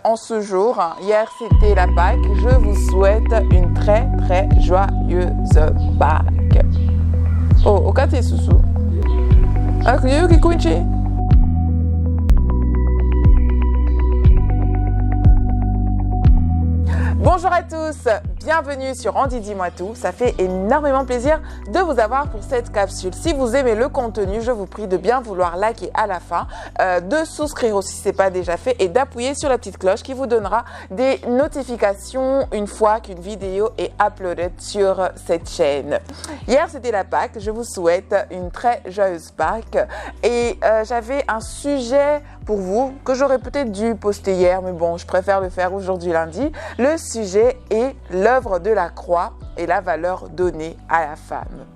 en ce jour. Hier, c'était la Pâque. Je vous souhaite une très, très joyeuse Pâque. Oh, cadê Susu? Ah, que conte. Bonjour à tous, bienvenue sur Andy Dis-moi tout. Ça fait énormément plaisir de vous avoir pour cette capsule. Si vous aimez le contenu, je vous prie de bien vouloir liker à la fin, de souscrire aussi si ce n'est pas déjà fait et d'appuyer sur la petite cloche qui vous donnera des notifications une fois qu'une vidéo est uploadée sur cette chaîne. Hier, c'était la Pâque. Je vous souhaite une très joyeuse Pâque et j'avais un sujet pour vous que j'aurais peut-être dû poster hier, mais bon, je préfère le faire aujourd'hui lundi. Le sujet est l'œuvre de la croix et la valeur donnée à la femme.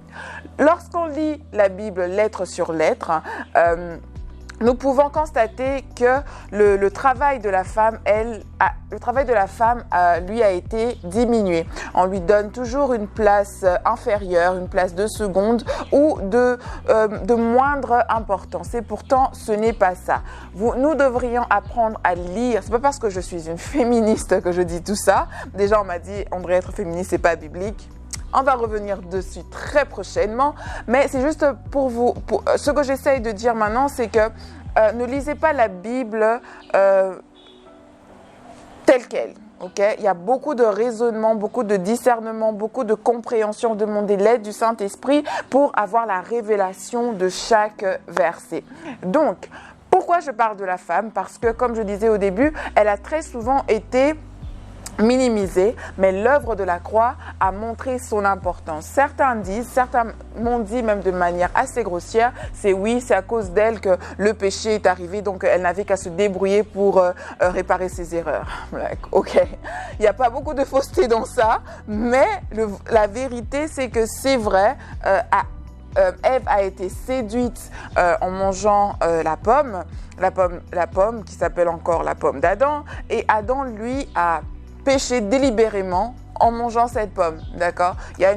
Lorsqu'on lit la Bible lettre sur lettre, nous pouvons constater que le travail de la femme, lui a été diminué. On lui donne toujours une place inférieure, une place de seconde ou de moindre importance. Et pourtant, ce n'est pas ça. Nous devrions apprendre à lire. C'est pas parce que je suis une féministe que je dis tout ça. Déjà, on m'a dit, André, être féministe, c'est pas biblique. On va revenir dessus très prochainement, mais c'est juste pour vous. Ce que j'essaye de dire maintenant, c'est que ne lisez pas la Bible telle qu'elle. Okay? Il y a beaucoup de raisonnement, beaucoup de discernement, beaucoup de compréhension. Demandez l'aide du Saint-Esprit pour avoir la révélation de chaque verset. Donc, pourquoi je parle de la femme? Parce que, comme je disais au début, elle a très souvent été minimisée, mais l'œuvre de la croix a montré son importance. Certains m'ont dit même de manière assez grossière, c'est à cause d'elle que le péché est arrivé, donc elle n'avait qu'à se débrouiller pour réparer ses erreurs. Ok, il n'y a pas beaucoup de fausseté dans ça, mais la vérité c'est que c'est vrai. Ève a été séduite en mangeant la pomme qui s'appelle encore la pomme d'Adam, et Adam lui a péché délibérément en mangeant cette pomme, d'accord? Il y a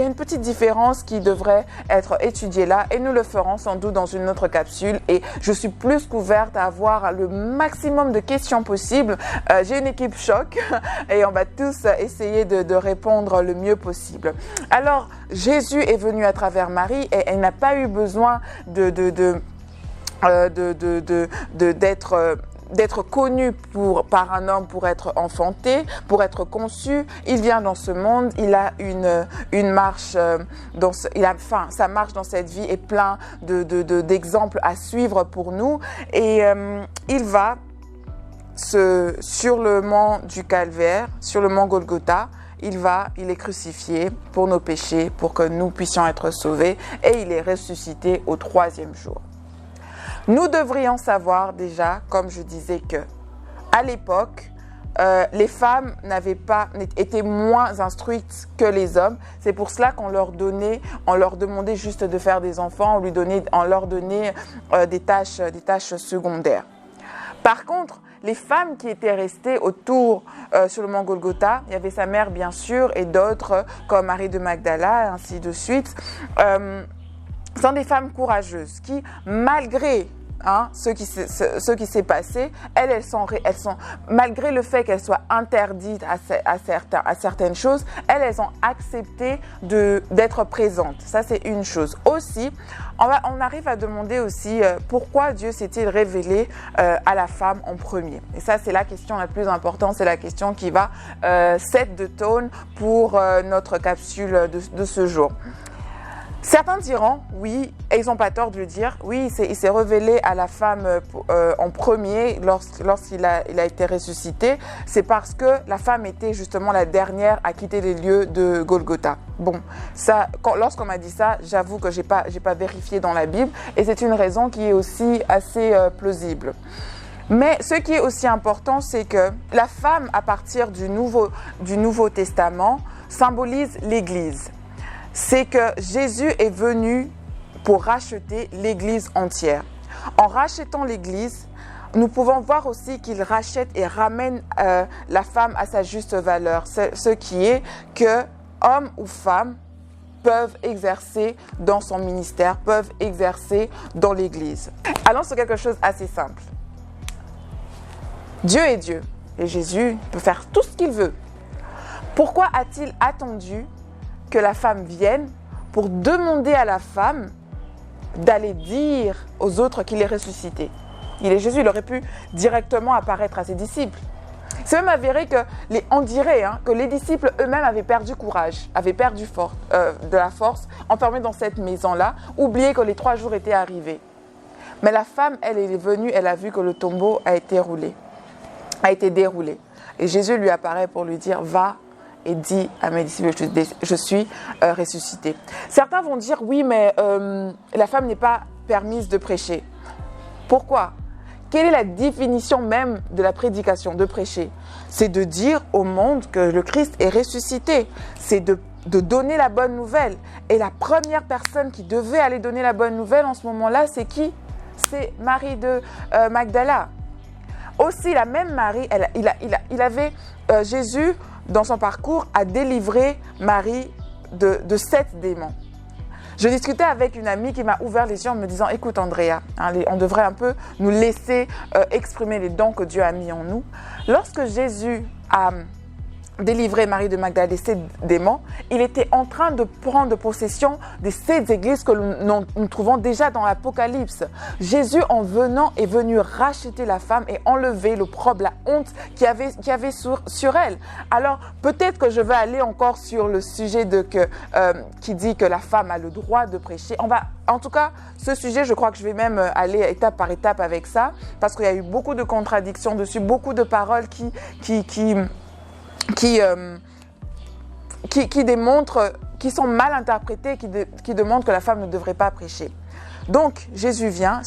une petite différence qui devrait être étudiée là et nous le ferons sans doute dans une autre capsule et je suis plus qu'ouverte à avoir le maximum de questions possibles. J'ai une équipe choc et on va tous essayer de répondre le mieux possible. Alors, Jésus est venu à travers Marie et elle n'a pas eu besoin d'être connu par un homme pour être enfanté, pour être conçu. Il vient dans ce monde, il a une marche, sa marche dans cette vie est plein d'exemples à suivre pour nous. Et il va sur le mont du Calvaire, sur le mont Golgotha, il est crucifié pour nos péchés, pour que nous puissions être sauvés, et il est ressuscité au 3e jour. Nous devrions savoir déjà, comme je disais, que à l'époque, les femmes étaient moins instruites que les hommes. C'est pour cela qu'on leur demandait juste de faire des enfants, on leur donnait des tâches secondaires. Par contre, les femmes qui étaient restées autour sur le mont Golgotha, il y avait sa mère bien sûr et d'autres comme Marie de Magdala et ainsi de suite. Sont des femmes courageuses qui, malgré ce qui s'est passé, elles sont, malgré le fait qu'elles soient interdites à certaines choses, elles ont accepté d'être présentes. Ça, c'est une chose. Aussi, on arrive à demander aussi pourquoi Dieu s'est-il révélé à la femme en premier. Et ça, c'est la question la plus importante, c'est la question qui va set the tone pour notre capsule de ce jour. Certains diront, oui, et ils n'ont pas tort de le dire, oui, il s'est révélé à la femme en premier lorsqu'il a été ressuscité. C'est parce que la femme était justement la dernière à quitter les lieux de Golgotha. Bon, lorsqu'on m'a dit ça, j'avoue que j'ai pas vérifié dans la Bible et c'est une raison qui est aussi assez plausible. Mais ce qui est aussi important, c'est que la femme, à partir du Nouveau Testament, symbolise l'Église. C'est que Jésus est venu pour racheter l'Église entière. En rachetant l'Église, nous pouvons voir aussi qu'il rachète et ramène la femme à sa juste valeur. Ce qui est que homme ou femme peuvent exercer dans son ministère, peuvent exercer dans l'Église. Allons sur quelque chose assez simple. Dieu est Dieu. Et Jésus peut faire tout ce qu'il veut. Pourquoi a-t-il attendu que la femme vienne pour demander à la femme d'aller dire aux autres qu'il est ressuscité? Il est Jésus, il aurait pu directement apparaître à ses disciples. C'est même avéré que, on dirait que les disciples eux-mêmes avaient perdu courage, avaient perdu de la force, enfermés dans cette maison-là, oublié que les 3 jours étaient arrivés. Mais la femme, elle est venue, elle a vu que le tombeau a été déroulé. Et Jésus lui apparaît pour lui dire, va et dis à mes disciples, je suis ressuscité. Certains vont dire, oui, mais la femme n'est pas permise de prêcher. Pourquoi ? Quelle est la définition même de la prédication, de prêcher? C'est de dire au monde que le Christ est ressuscité. C'est de donner la bonne nouvelle. Et la première personne qui devait aller donner la bonne nouvelle en ce moment-là, c'est qui? C'est Marie de Magdala. Aussi, la même Marie, Jésus, dans son parcours, a délivré Marie de 7 démons. Je discutais avec une amie qui m'a ouvert les yeux en me disant, écoute Andrea, on devrait un peu nous laisser exprimer les dons que Dieu a mis en nous. Lorsque Jésus a délivré Marie de Magdala des 7 démons, il était en train de prendre possession des 7 églises que nous trouvons déjà dans l'Apocalypse. Jésus, en venant, est venu racheter la femme et enlever l'opprobre, la honte qu'il y avait sur elle. Alors, peut-être que je vais aller encore sur le sujet qui dit que la femme a le droit de prêcher. En tout cas, ce sujet, je crois que je vais même aller étape par étape avec ça, parce qu'il y a eu beaucoup de contradictions dessus, beaucoup de paroles qui démontrent, qui sont mal interprétées, qui démontrent que la femme ne devrait pas prêcher. Donc, Jésus vient,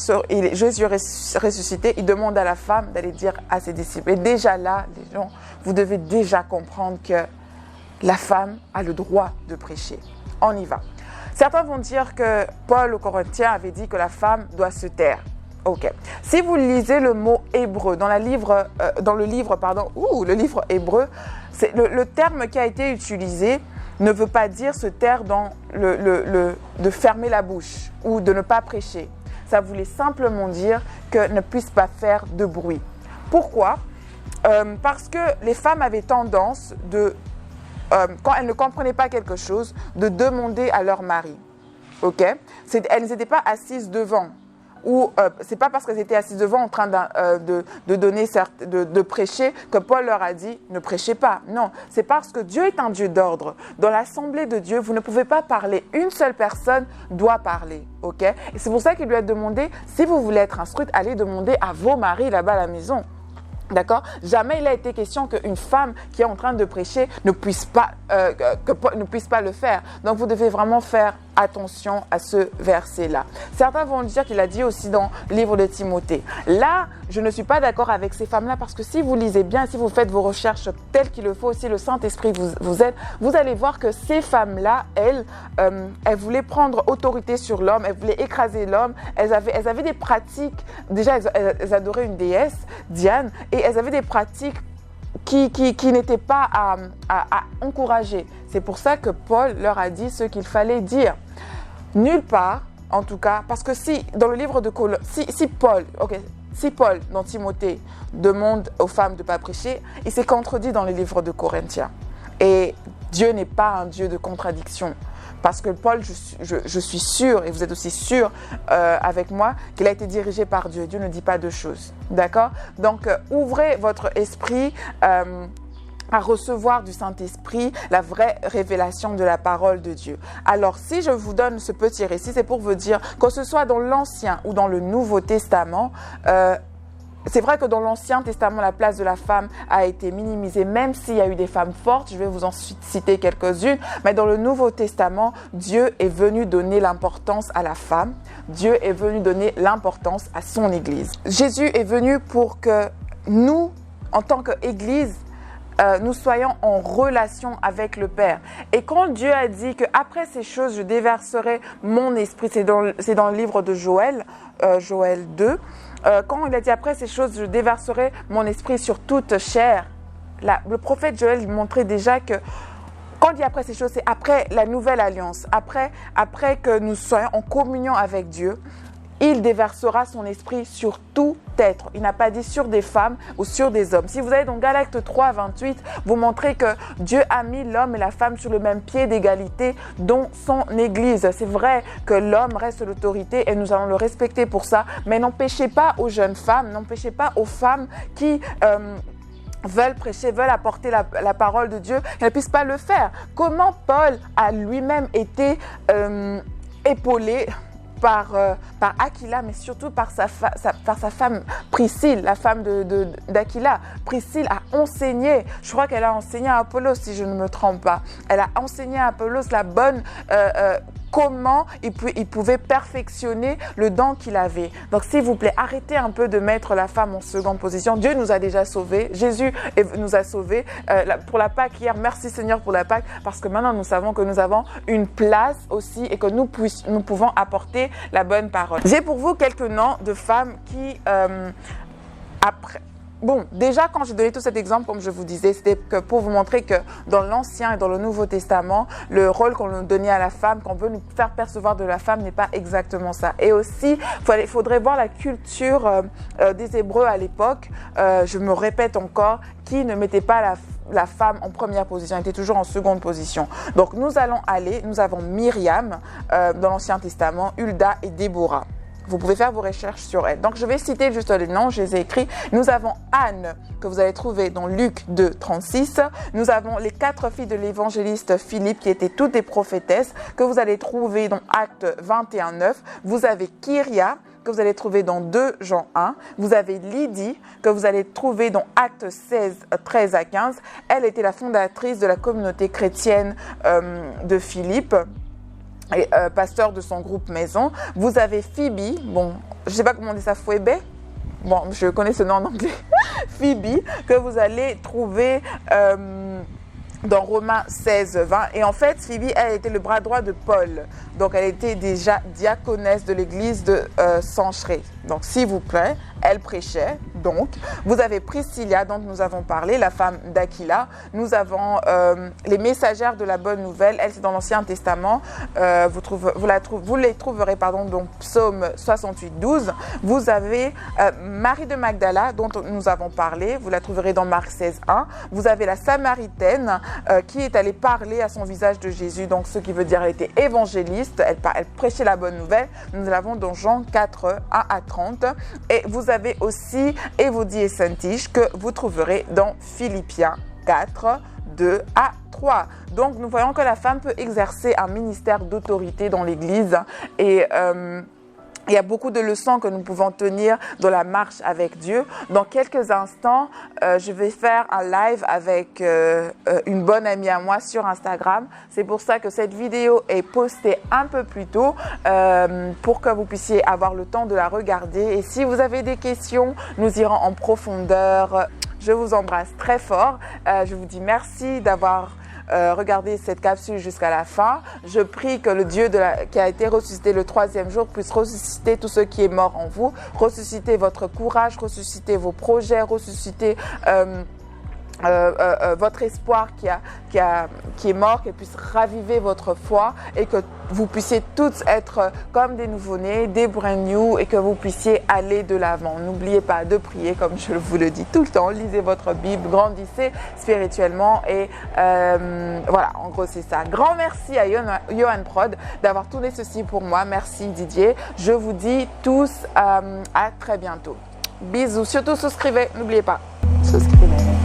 Jésus est ressuscité, il demande à la femme d'aller dire à ses disciples. Et déjà là, les gens, vous devez déjà comprendre que la femme a le droit de prêcher. On y va. Certains vont dire que Paul aux Corinthiens avait dit que la femme doit se taire. Ok. Si vous lisez le mot hébreu dans le livre hébreu, c'est le terme qui a été utilisé ne veut pas dire se taire dans de fermer la bouche ou de ne pas prêcher. Ça voulait simplement dire que ne puisse pas faire de bruit. Pourquoi ? Parce que les femmes avaient tendance quand elles ne comprenaient pas quelque chose, de demander à leur mari. Ok ? Elles n'étaient pas assises devant. Ou c'est pas parce qu'elles étaient assises devant en train de prêcher que Paul leur a dit ne prêchez pas. Non, c'est parce que Dieu est un Dieu d'ordre. Dans l'assemblée de Dieu, vous ne pouvez pas parler. Une seule personne doit parler. Ok ? Et c'est pour ça qu'il lui a demandé, si vous voulez être instruite, allez demander à vos maris là-bas à la maison. D'accord ? Jamais il a été question qu'une femme qui est en train de prêcher ne puisse pas le faire. Donc, vous devez vraiment faire attention à ce verset-là. Certains vont dire qu'il a dit aussi dans le livre de Timothée. Là, je ne suis pas d'accord avec ces femmes-là parce que si vous lisez bien, si vous faites vos recherches telles qu'il le faut, si le Saint-Esprit vous aide, vous allez voir que ces femmes-là, elles voulaient prendre autorité sur l'homme, elles voulaient écraser l'homme, elles avaient des pratiques, déjà elles adoraient une déesse, Diane, et elles avaient des pratiques qui n'étaient pas à encourager. C'est pour ça que Paul leur a dit ce qu'il fallait dire. Nulle part, en tout cas, parce que si dans le livre de si Paul, dans Timothée, demande aux femmes de ne pas prêcher, il s'est contredit dans le livre de Corinthiens. Et Dieu n'est pas un Dieu de contradiction. Parce que Paul, je suis sûre, et vous êtes aussi sûrs avec moi, qu'il a été dirigé par Dieu. Dieu ne dit pas deux choses. D'accord ? Donc, ouvrez votre esprit à recevoir du Saint-Esprit la vraie révélation de la parole de Dieu. Alors, si je vous donne ce petit récit, c'est pour vous dire que ce soit dans l'Ancien ou dans le Nouveau Testament, c'est vrai que dans l'Ancien Testament, la place de la femme a été minimisée, même s'il y a eu des femmes fortes. Je vais vous en citer quelques-unes. Mais dans le Nouveau Testament, Dieu est venu donner l'importance à la femme. Dieu est venu donner l'importance à son Église. Jésus est venu pour que nous, en tant qu'Église, nous soyons en relation avec le Père. Et quand Dieu a dit qu'après ces choses, je déverserai mon esprit, c'est dans le livre de Joël, Joël 2, quand il a dit après ces choses, je déverserai mon esprit sur toute chair, le prophète Joël montrait déjà que quand il dit après ces choses, c'est après la nouvelle alliance, après que nous soyons en communion avec Dieu. il déversera son esprit sur tout être. Il n'a pas dit sur des femmes ou sur des hommes. Si vous allez dans Galates 3, 28, vous montrez que Dieu a mis l'homme et la femme sur le même pied d'égalité dans son Église. C'est vrai que l'homme reste l'autorité et nous allons le respecter pour ça, mais n'empêchez pas aux jeunes femmes, n'empêchez pas aux femmes qui veulent prêcher, veulent apporter la parole de Dieu, qu'elles ne puissent pas le faire. Comment Paul a lui-même été épaulé par Aquila, mais surtout par sa femme Priscille, la femme d'Aquila. Priscille a enseigné, je crois qu'elle a enseigné à Apollos, si je ne me trompe pas. Elle a enseigné à Apollos la bonne comment il pouvait perfectionner le don qu'il avait. Donc, s'il vous plaît, arrêtez un peu de mettre la femme en seconde position. Dieu nous a déjà sauvés. Jésus nous a sauvés. Pour la Pâque hier, merci Seigneur pour la Pâque, parce que maintenant, nous savons que nous avons une place aussi et que nous pouvons apporter la bonne parole. J'ai pour vous quelques noms de femmes qui, Bon, déjà, quand j'ai donné tout cet exemple, comme je vous disais, c'était que pour vous montrer que dans l'Ancien et dans le Nouveau Testament, le rôle qu'on nous donnait à la femme, qu'on veut nous faire percevoir de la femme, n'est pas exactement ça. Et aussi, il faudrait voir la culture des Hébreux à l'époque, je me répète encore, qui ne mettait pas la femme en première position, elle était toujours en seconde position. Donc, nous avons Myriam dans l'Ancien Testament, Hulda et Déborah. Vous pouvez faire vos recherches sur elle. Donc, je vais citer juste les noms, je les ai écrits. Nous avons Anne, que vous allez trouver dans Luc 2, 36. Nous avons les 4 filles de l'évangéliste Philippe, qui étaient toutes des prophétesses, que vous allez trouver dans Actes 21, 9. Vous avez Kyria, que vous allez trouver dans 2 Jean 1. Vous avez Lydie, que vous allez trouver dans Actes 16, 13 à 15. Elle était la fondatrice de la communauté chrétienne de Philippe. Et, pasteur de son groupe maison. Vous avez Phoebe, bon, je ne sais pas comment on dit ça, Phoebe, bon, je connais ce nom en anglais, Phoebe, que vous allez trouver dans Romains 16, 20. Et en fait, Phoebe, elle était le bras droit de Paul. Donc, elle était déjà diaconesse de l'église de Sancheré. Donc, s'il vous plaît, elle prêchait. Donc, vous avez Priscilla, dont nous avons parlé, la femme d'Aquila. Nous avons les messagères de la bonne nouvelle. Elle, c'est dans l'Ancien Testament. Vous les trouverez dans Psaume 68, 12. Vous avez Marie de Magdala, dont nous avons parlé. Vous la trouverez dans Marc 16, 1. Vous avez la Samaritaine qui est allée parler à son visage de Jésus. Donc, ce qui veut dire qu'elle était évangéliste. Elle prêchait la bonne nouvelle. Nous l'avons dans Jean 4, 1 à 30. Et vous avez aussi Évodie et Syntyche que vous trouverez dans Philippiens 4, 2 à 3. Donc, nous voyons que la femme peut exercer un ministère d'autorité dans l'Église et il y a beaucoup de leçons que nous pouvons tenir dans la marche avec Dieu. Dans quelques instants, je vais faire un live avec une bonne amie à moi sur Instagram. C'est pour ça que cette vidéo est postée un peu plus tôt pour que vous puissiez avoir le temps de la regarder. Et si vous avez des questions, nous irons en profondeur. Je vous embrasse très fort. Je vous dis merci d'avoir regardez cette capsule jusqu'à la fin. Je prie que le Dieu qui a été ressuscité le 3e jour puisse ressusciter tout ce qui est mort en vous, ressusciter votre courage, ressusciter vos projets, ressusciter votre espoir qui est mort, qu'elle puisse raviver votre foi et que vous puissiez tous être comme des nouveau-nés, des brand new et que vous puissiez aller de l'avant. N'oubliez pas de prier comme je vous le dis tout le temps. Lisez votre Bible, grandissez spirituellement et voilà, en gros c'est ça. Grand merci à Johan Prod d'avoir tourné ceci pour moi. Merci Didier. Je vous dis tous à très bientôt. Bisous. Surtout souscrivez, n'oubliez pas. Souscrivez.